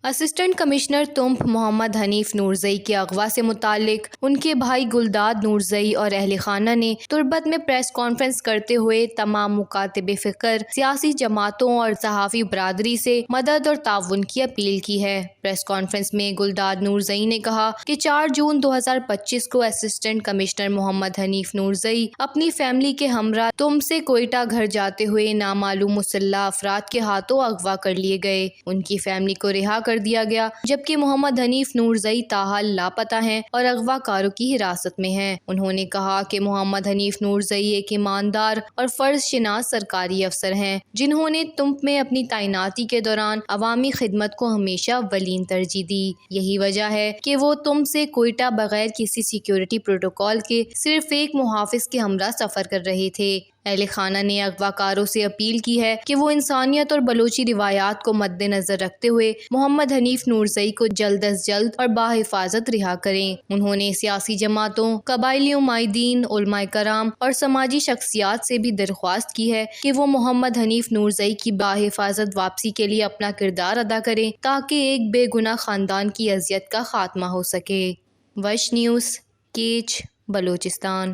Assistant commissioner تمب محمد حنیف نورزئی کے اغوا سے متعلق ان کے بھائی گلداد نورزئی اور اہل خانہ نے تربت میں پریس کانفرنس کرتے ہوئے تمام مکاتب فکر، سیاسی جماعتوں اور صحافی برادری سے مدد اور تعاون کی اپیل کی ہے۔ پریس کانفرنس میں گلداد نورزئی نے کہا کہ 4 جون 2025 کو اسسٹنٹ کمشنر محمد حنیف نورزئی اپنی فیملی کے ہمراہ تمب سے کوئٹہ گھر جاتے ہوئے نامعلوم مسلح افراد کے ہاتھوں اغوا کر لیے گئے۔ ان کی فیملی کو رہا کر دیا گیا، جبکہ محمد حنیف نورزئی تاحال لاپتہ ہیں اور اغوا کاروں کی حراست میں ہیں۔ انہوں نے کہا کہ محمد حنیف نورزئی ایک ایماندار اور فرض شناس سرکاری افسر ہیں، جنہوں نے تمب میں اپنی تعیناتی کے دوران عوامی خدمت کو ہمیشہ اولین ترجیح دی۔ یہی وجہ ہے کہ وہ تمب سے کوئٹہ بغیر کسی سیکیورٹی پروٹوکول کے صرف ایک محافظ کے ہمراہ سفر کر رہے تھے۔ اہل خانہ نے اغوا کاروں سے اپیل کی ہے کہ وہ انسانیت اور بلوچی روایات کو مد نظر رکھتے ہوئے محمد حنیف نورزئی کو جلد از جلد اور بحفاظت رہا کریں۔ انہوں نے سیاسی جماعتوں، قبائلی عمائدین، علماء کرام اور سماجی شخصیات سے بھی درخواست کی ہے کہ وہ محمد حنیف نورزئی کی بحفاظت واپسی کے لیے اپنا کردار ادا کریں تاکہ ایک بے گناہ خاندان کی اذیت کا خاتمہ ہو سکے۔ وش نیوز، کیچ، بلوچستان۔